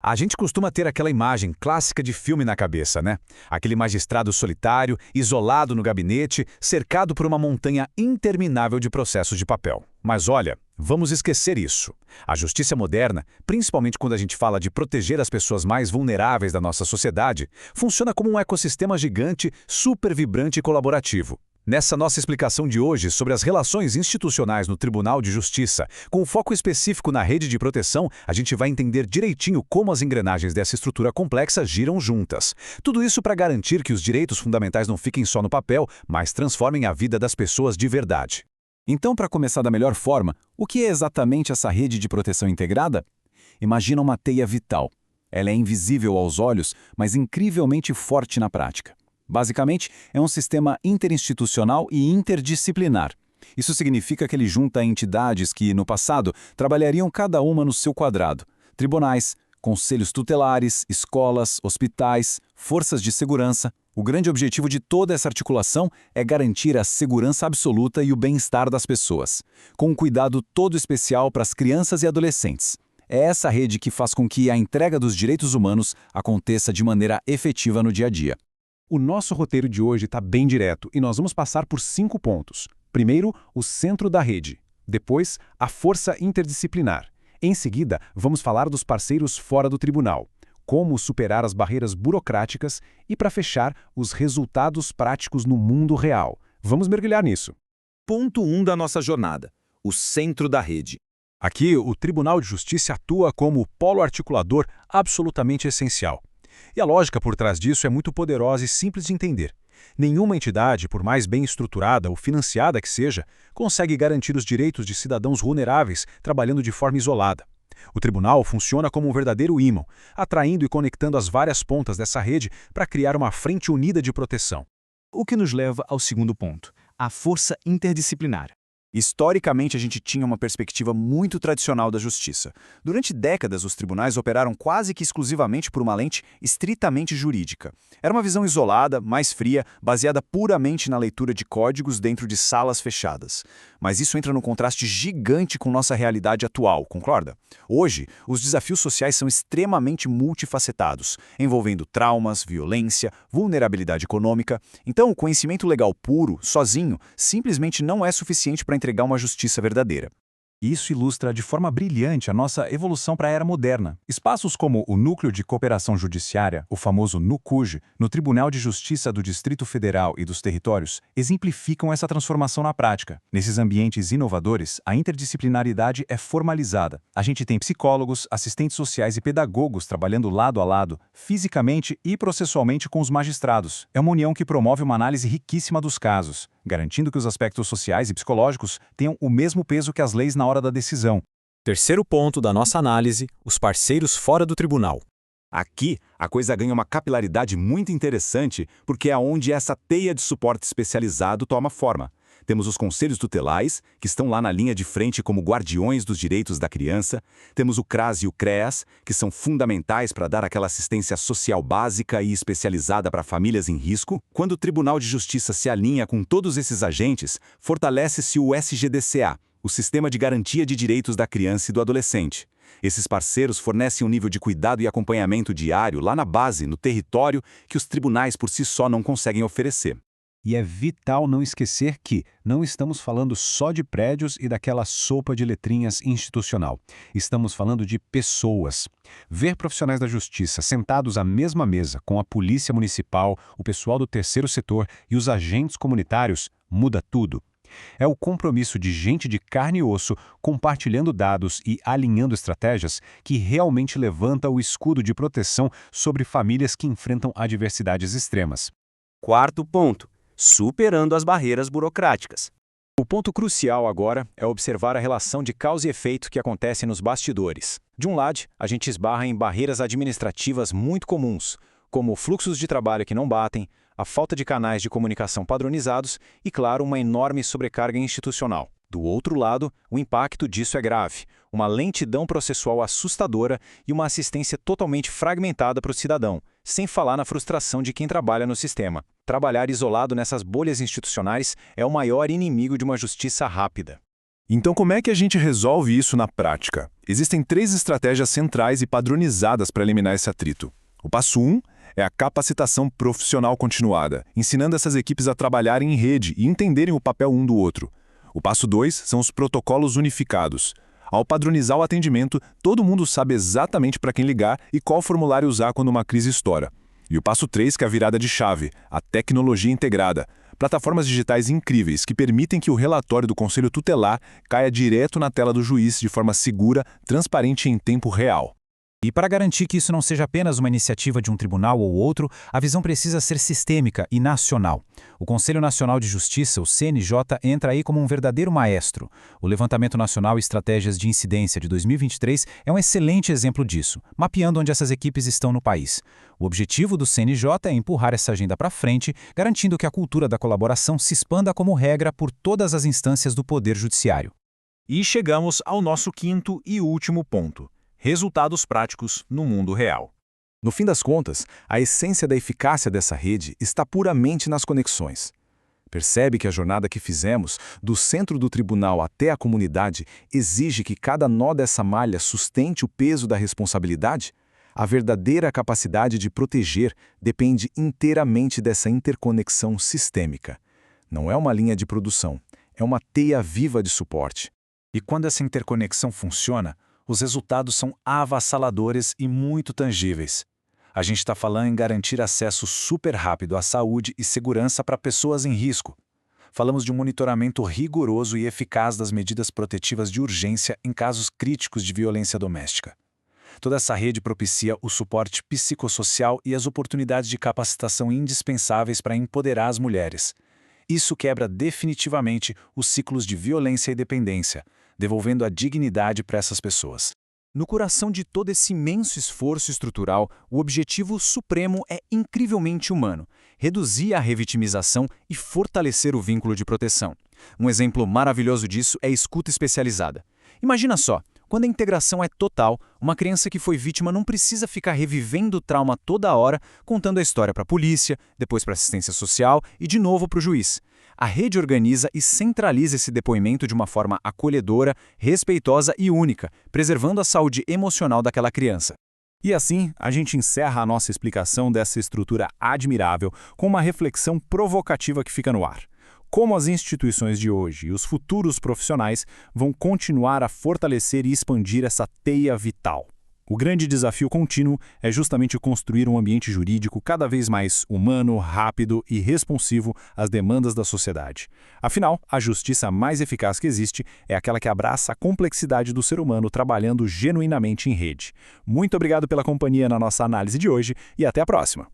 A gente costuma ter aquela imagem clássica de filme na cabeça, né? Aquele magistrado solitário, isolado no gabinete, cercado por uma montanha interminável de processos de papel. Mas olha, vamos esquecer isso. A justiça moderna, principalmente quando a gente fala de proteger as pessoas mais vulneráveis da nossa sociedade, funciona como um ecossistema gigante, super vibrante e colaborativo. Nessa nossa explicação de hoje sobre as relações institucionais no Tribunal de Justiça, com foco específico na rede de proteção, a gente vai entender direitinho como as engrenagens dessa estrutura complexa giram juntas. Tudo isso para garantir que os direitos fundamentais não fiquem só no papel, mas transformem a vida das pessoas de verdade. Então, para começar da melhor forma, o que é exatamente essa rede de proteção integrada? Imagina uma teia vital. Ela é invisível aos olhos, mas incrivelmente forte na prática. Basicamente, é um sistema interinstitucional e interdisciplinar. Isso significa que ele junta entidades que, no passado, trabalhariam cada uma no seu quadrado. Tribunais, conselhos tutelares, escolas, hospitais, forças de segurança. O grande objetivo de toda essa articulação é garantir a segurança absoluta e o bem-estar das pessoas, com um cuidado todo especial para as crianças e adolescentes. É essa rede que faz com que a entrega dos direitos humanos aconteça de maneira efetiva no dia a dia. O nosso roteiro de hoje está bem direto e nós vamos passar por 5 pontos. Primeiro, o centro da rede. Depois, a força interdisciplinar. Em seguida, vamos falar dos parceiros fora do tribunal, como superar as barreiras burocráticas e, para fechar, os resultados práticos no mundo real. Vamos mergulhar nisso. Ponto 1 da nossa jornada: o centro da rede. Aqui, o Tribunal de Justiça atua como polo articulador absolutamente essencial. E a lógica por trás disso é muito poderosa e simples de entender. Nenhuma entidade, por mais bem estruturada ou financiada que seja, consegue garantir os direitos de cidadãos vulneráveis trabalhando de forma isolada. O tribunal funciona como um verdadeiro ímã, atraindo e conectando as várias pontas dessa rede para criar uma frente unida de proteção. O que nos leva ao segundo ponto: a força interdisciplinar. Historicamente, a gente tinha uma perspectiva muito tradicional da justiça. Durante décadas, os tribunais operaram quase que exclusivamente por uma lente estritamente jurídica. Era uma visão isolada, mais fria, baseada puramente na leitura de códigos dentro de salas fechadas. Mas isso entra num contraste gigante com nossa realidade atual, concorda? Hoje, os desafios sociais são extremamente multifacetados, envolvendo traumas, violência, vulnerabilidade econômica. Então, o conhecimento legal puro, sozinho, simplesmente não é suficiente para entregar uma justiça verdadeira. Isso ilustra de forma brilhante a nossa evolução para a era moderna. Espaços como o Núcleo de Cooperação Judiciária, o famoso NUCUJ, no Tribunal de Justiça do Distrito Federal e dos Territórios, exemplificam essa transformação na prática. Nesses ambientes inovadores, a interdisciplinaridade é formalizada. A gente tem psicólogos, assistentes sociais e pedagogos trabalhando lado a lado, fisicamente e processualmente com os magistrados. É uma união que promove uma análise riquíssima dos casos, garantindo que os aspectos sociais e psicológicos tenham o mesmo peso que as leis na hora da decisão. Terceiro ponto da nossa análise: os parceiros fora do tribunal. Aqui, a coisa ganha uma capilaridade muito interessante porque é onde essa teia de suporte especializado toma forma. Temos os conselhos tutelares, que estão lá na linha de frente como guardiões dos direitos da criança. Temos o CRAS e o CREAS, que são fundamentais para dar aquela assistência social básica e especializada para famílias em risco. Quando o Tribunal de Justiça se alinha com todos esses agentes, fortalece-se o SGDCA, o Sistema de Garantia de Direitos da Criança e do Adolescente. Esses parceiros fornecem um nível de cuidado e acompanhamento diário lá na base, no território, que os tribunais por si só não conseguem oferecer. E é vital não esquecer que não estamos falando só de prédios e daquela sopa de letrinhas institucional. Estamos falando de pessoas. Ver profissionais da justiça sentados à mesma mesa com a polícia municipal, o pessoal do terceiro setor e os agentes comunitários muda tudo. É o compromisso de gente de carne e osso, compartilhando dados e alinhando estratégias que realmente levanta o escudo de proteção sobre famílias que enfrentam adversidades extremas. Quarto ponto: superando as barreiras burocráticas. O ponto crucial agora é observar a relação de causa e efeito que acontece nos bastidores. De um lado, a gente esbarra em barreiras administrativas muito comuns, como fluxos de trabalho que não batem, a falta de canais de comunicação padronizados e, claro, uma enorme sobrecarga institucional. Do outro lado, o impacto disso é grave, uma lentidão processual assustadora e uma assistência totalmente fragmentada para o cidadão, sem falar na frustração de quem trabalha no sistema. Trabalhar isolado nessas bolhas institucionais é o maior inimigo de uma justiça rápida. Então, como é que a gente resolve isso na prática? Existem 3 estratégias centrais e padronizadas para eliminar esse atrito. O passo 1 é a capacitação profissional continuada, ensinando essas equipes a trabalharem em rede e entenderem o papel um do outro. O passo 2 são os protocolos unificados. Ao padronizar o atendimento, todo mundo sabe exatamente para quem ligar e qual formulário usar quando uma crise estoura. E o passo 3, que é a virada de chave, a tecnologia integrada. Plataformas digitais incríveis que permitem que o relatório do Conselho Tutelar caia direto na tela do juiz de forma segura, transparente e em tempo real. E para garantir que isso não seja apenas uma iniciativa de um tribunal ou outro, a visão precisa ser sistêmica e nacional. O Conselho Nacional de Justiça, o CNJ, entra aí como um verdadeiro maestro. O Levantamento Nacional e Estratégias de Incidência de 2023 é um excelente exemplo disso, mapeando onde essas equipes estão no país. O objetivo do CNJ é empurrar essa agenda para frente, garantindo que a cultura da colaboração se expanda como regra por todas as instâncias do Poder Judiciário. E chegamos ao nosso 5º e último ponto: resultados práticos no mundo real. No fim das contas, a essência da eficácia dessa rede está puramente nas conexões. Percebe que a jornada que fizemos, do centro do tribunal até a comunidade, exige que cada nó dessa malha sustente o peso da responsabilidade? A verdadeira capacidade de proteger depende inteiramente dessa interconexão sistêmica. Não é uma linha de produção, é uma teia viva de suporte. E quando essa interconexão funciona, os resultados são avassaladores e muito tangíveis. A gente está falando em garantir acesso super rápido à saúde e segurança para pessoas em risco. Falamos de um monitoramento rigoroso e eficaz das medidas protetivas de urgência em casos críticos de violência doméstica. Toda essa rede propicia o suporte psicossocial e as oportunidades de capacitação indispensáveis para empoderar as mulheres. Isso quebra definitivamente os ciclos de violência e dependência, devolvendo a dignidade para essas pessoas. No coração de todo esse imenso esforço estrutural, o objetivo supremo é incrivelmente humano: reduzir a revitimização e fortalecer o vínculo de proteção. Um exemplo maravilhoso disso é a escuta especializada. Imagina só, quando a integração é total, uma criança que foi vítima não precisa ficar revivendo o trauma toda hora, contando a história para a polícia, depois para a assistência social e de novo para o juiz. A rede organiza e centraliza esse depoimento de uma forma acolhedora, respeitosa e única, preservando a saúde emocional daquela criança. E assim, a gente encerra a nossa explicação dessa estrutura admirável com uma reflexão provocativa que fica no ar. Como as instituições de hoje e os futuros profissionais vão continuar a fortalecer e expandir essa teia vital? O grande desafio contínuo é justamente construir um ambiente jurídico cada vez mais humano, rápido e responsivo às demandas da sociedade. Afinal, a justiça mais eficaz que existe é aquela que abraça a complexidade do ser humano trabalhando genuinamente em rede. Muito obrigado pela companhia na nossa análise de hoje e até a próxima!